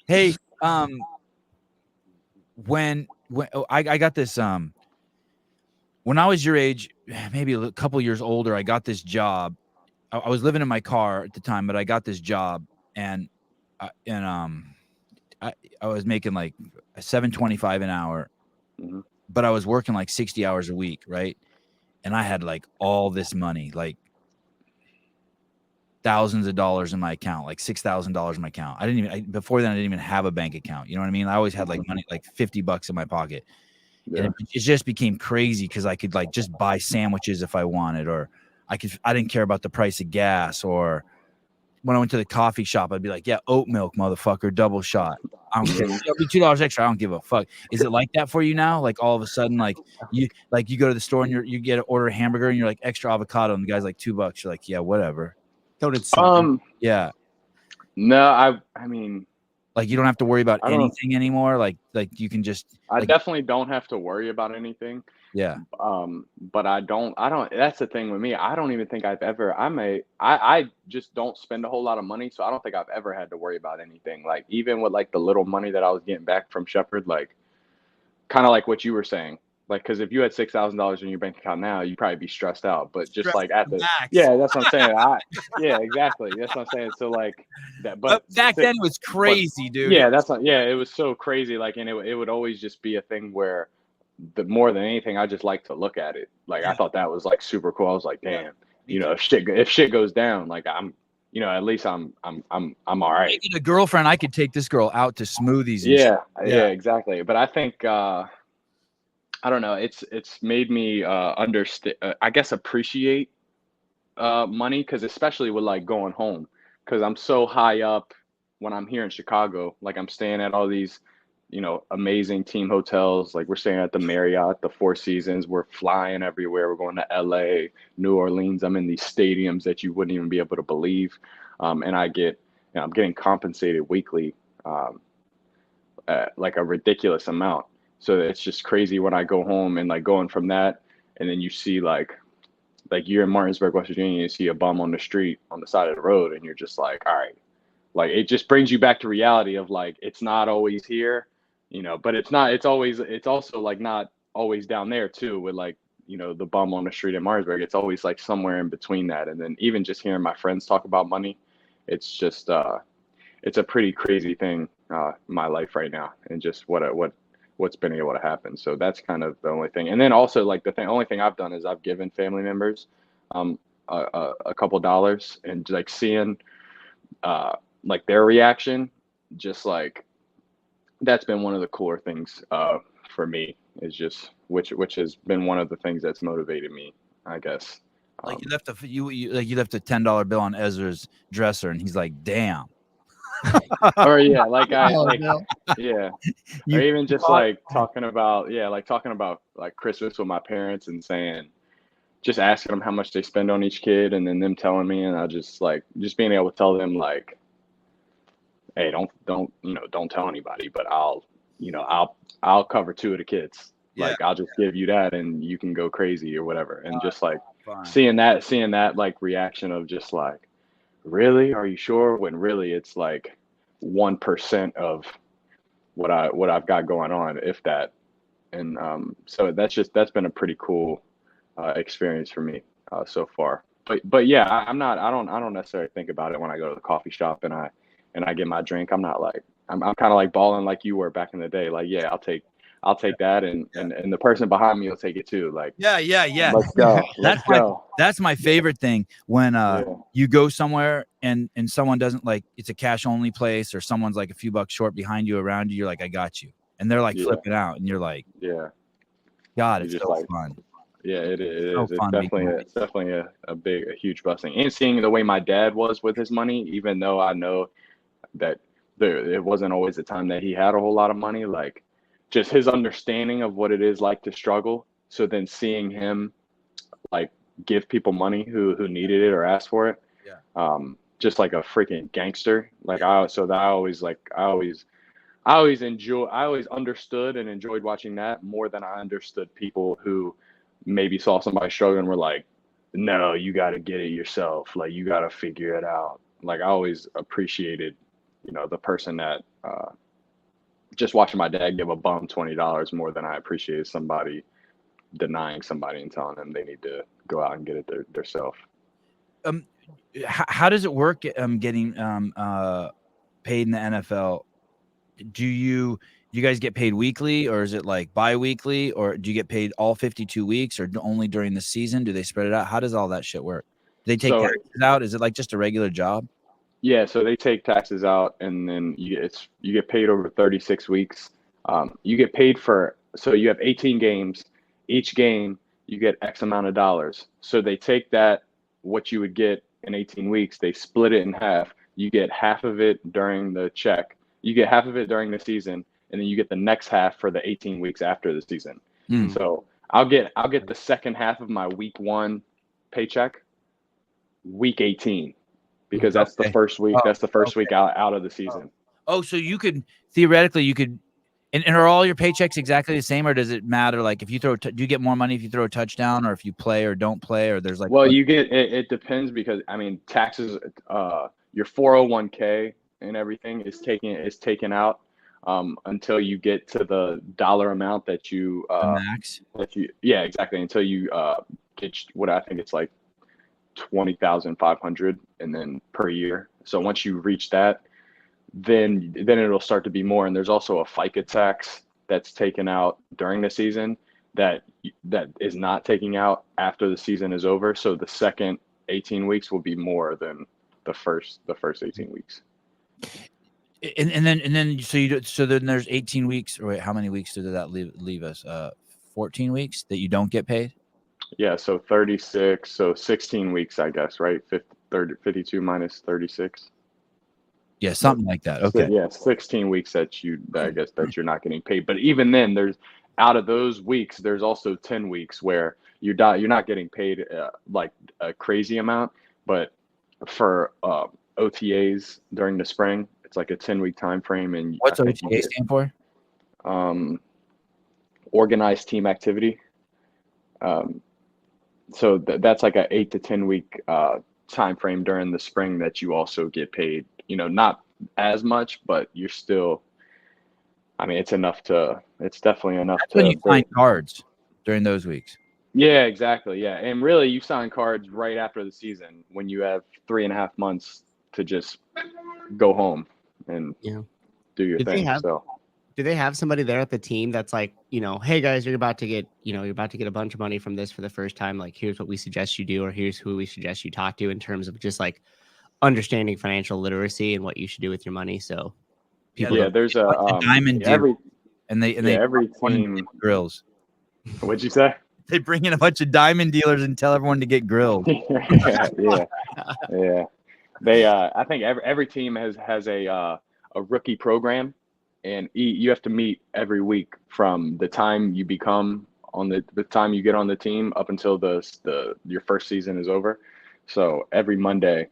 Hey, I got this when I was your age, maybe a couple years older, I got this job. I was living in my car at the time, but I got this job, and I, and I, I was making like 7.25 an hour, Mhm. but I was working like 60 hours a week, right? And I had like all this money, like thousands of dollars in my account, like $6,000 in my account. Before then I didn't even have a bank account. You know what I mean? I always had like Mhm. money, like $50 in my pocket. And Yeah. it just became crazy because I could like just buy sandwiches if I wanted, or I didn't care about the price of gas. Or when I went to the coffee shop, I'd be like, yeah, oat milk, motherfucker, double shot. I don't care. Mhm. It'll be $2 extra. I don't give a fuck. Is it like that for you now? Like all of a sudden, you go to the store and you get to order a hamburger and you're like extra avocado and the guy's like $2. You're like, yeah, whatever. So did Sam. Um. Yeah. No, I mean, Like you don't have to worry about I don't. anything anymore. Like you can just I like definitely don't have to worry about anything. yeah. But I don't. That's the thing with me. I don't even think I've ever. I just don't spend a whole lot of money, so I don't think I've ever had to worry about anything. Like even with like the little money that I was getting back from Shepherd, like kind of like what you were saying. Like, because if you had $6,000 in your bank account now, you'd probably be stressed out. But just Stressed like at the, max. yeah, that's what I'm saying. Yeah, exactly. That's what I'm saying. So like that, But but back then it was but crazy, dude. yeah, that's not, yeah, it was so crazy. Like, and it would always just be a thing where the more than anything, I just like to look at it. Like, I Yeah. thought that was like super cool. I was like, Yeah. damn, Me too. if shit goes down, like at least I'm all right. Making a girlfriend, I could take this girl out to smoothies and shit. Yeah, Yeah. yeah, exactly. But I think, I don't know. It's made me understand. I guess appreciate money because especially with like going home because I'm so high up when I'm here in Chicago. Like I'm staying at all these, amazing team hotels. Like we're staying at the Marriott, the Four Seasons. We're flying everywhere. We're going to LA, New Orleans. I'm in these stadiums that you wouldn't even be able to believe, and I'm getting compensated weekly. Um, like a ridiculous amount. So it's just crazy when I go home and like going from that, and then you see like you're in Martinsburg, West Virginia, you see a bum on the street on the side of the road, and you're just like, all right, like it just brings you back to reality of like it's not always here, but it's not. It's also like not always down there too. With like the bum on the street in Martinsburg, it's always like somewhere in between that. And then even just hearing my friends talk about money, it's just it's a pretty crazy thing in my life right now, and just what's been able to happen. So that's kind of the only thing. And then also like only thing I've done is I've given family members um, a couple dollars, and like seeing uh, like their reaction, just like that's been one of the cooler things for me is just which has been one of the things that's motivated me, I guess. Like Um, you left a $10 bill on Ezra's dresser, and he's like, "Damn, or yeah, like I Oh, like no. yeah, or you even just caught like talking about like Christmas with my parents and saying, just asking them how much they spend on each kid, and then them telling me, and I just being able to tell them like, hey, don't tell anybody, but I'll cover two of the kids. yeah, Like I'll just give you that, and you can go crazy or whatever. And just like fine." seeing that like reaction of just like, really, are you sure? When really it's like 1% of what I've got going on, if that. And so that's been a pretty cool experience for me so far. But yeah, I don't necessarily think about it when I go to the coffee shop and I get my drink. I'm not like I'm kind of like balling like you were back in the day. Like yeah, I'll take that, and Yeah. and the person behind me will take it too. Like Yeah. let's go, let's That's my go. that's my favorite thing when Yeah, you go somewhere and someone doesn't like it's a cash only place or someone's like a few bucks short behind you around you. You're like, I got you, and they're like yeah, flipping out, and you're like, yeah. God, You it's just so like fun, yeah, it so is. It's fun being definitely home. a, it's definitely a huge blessing. And seeing the way my dad was with his money, even though I know that it wasn't always the time that he had a whole lot of money, like just his understanding of what it is like to struggle. So then seeing him like give people money who needed it or asked for it, Yeah, just like a freaking gangster. Like yeah, I always understood and enjoyed watching that more than I understood people who maybe saw somebody struggling and were like, no, you got to get it yourself. Like, you got to figure it out. Like, I always appreciated the person that just watching my dad give a bum $20 more than I appreciate somebody denying somebody and telling them they need to go out and get it themselves. How does it work? Getting paid in the NFL? Do you guys get paid weekly, or is it like bi-weekly, or do you get paid all 52 weeks, or only during the season? Do they spread it out? How does all that shit work? Do they take So taxes out? Is it like just a regular job? yeah, so they take taxes out, and then you get paid over 36 weeks. You get paid so you have 18 games. Each game you get X amount of dollars. So they take that, what you would get in 18 weeks, they split it in half. You get half of it during the check. You get half of it during the season, and then you get the next half for the 18 weeks after the season. So I'll get the second half of my week 1 paycheck week 18. Because that's the first week. That's the first week out of the season. Oh, so you could theoretically and are all your paychecks exactly the same, or does it matter? Like if you do you get more money if you throw a touchdown, or if you play or don't play, or there's like? Well, you get it depends, because I mean taxes. Your 401k and everything is taken out until you get to the dollar amount that you the max. Yeah, exactly, until you get what I think it's like 20,500 and then per year. So once you reach that, then it'll start to be more. And there's also a FICA tax that's taken out during the season that is not taking out after the season is over. So the second 18 weeks will be more than the first 18 weeks. And then so then there's 18 weeks, or wait, how many weeks did that leave us? 14 weeks that you don't get paid? Yeah, so 36, so 16 weeks, I guess, right? 52 minus 36. Yeah, something like that. Okay. So, yeah, 16 weeks that I guess that you're not getting paid. But even then, there's out of those weeks, there's also 10 weeks where you're not getting paid like a crazy amount. But for OTAs during the spring, it's like a 10-week time frame. And what's OTA stand for? Organized team activity. So that's like a 8 to 10 week time frame during the spring that you also get paid. Not as much, but you're still. I mean, it's definitely enough. That's when you sign cards during those weeks. Yeah, exactly. Yeah, and really, you sign cards right after the season when you have 3.5 months to just go home and do your thing. Do they have somebody there at the team that's like, hey guys, you're about to get a bunch of money from this for the first time. Like, here's what we suggest you do, or here's who we suggest you talk to in terms of just like understanding financial literacy and what you should do with your money. So there's a diamond deal, and every team grills. What'd you say? They bring in a bunch of diamond dealers and tell everyone to get grilled. yeah. They I think every team has a rookie program. And you have to meet every week from the time you become on the time you get on the team up until your first season is over. So every Monday,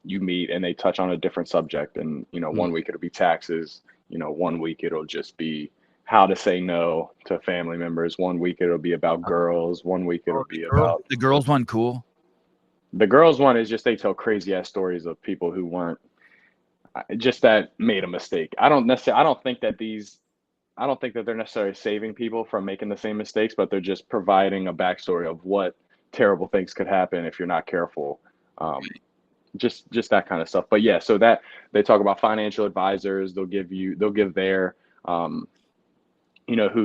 you meet and they touch on a different subject. And 1 week it'll be taxes. 1 week it'll just be how to say no to family members. 1 week it'll be about girls. 1 week it'll be about the girls one. Cool. The girls one is just they tell crazy ass stories of people who weren't. Just that made a mistake. I don't think that they're necessarily saving people from making the same mistakes, but they're just providing a backstory of what terrible things could happen if you're not careful. Just that kind of stuff. But yeah, so that they talk about financial advisors. They'll give their who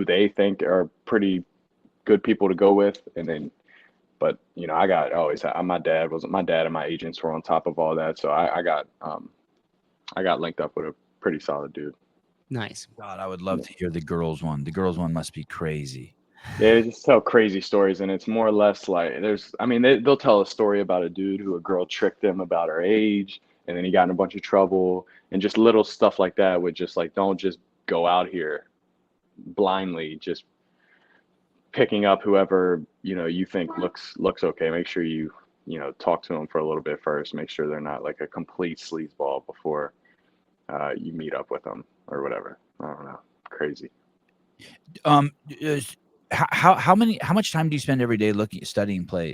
they think are pretty good people to go with, and then. But my dad and my agents were on top of all that, so I got linked up with a pretty solid dude. Nice. God, I would love to hear the girls one. The girls one must be crazy. They just tell crazy stories, and it's more or less like they'll tell a story about a dude who a girl tricked him about her age, and then he got in a bunch of trouble, and just little stuff like that with just like, don't just go out here blindly, just picking up whoever you think looks okay. Make sure you talk to them for a little bit first. Make sure they're not like a complete sleazeball before you meet up with them or whatever. I don't know. Crazy. How much time do you spend every day studying plays?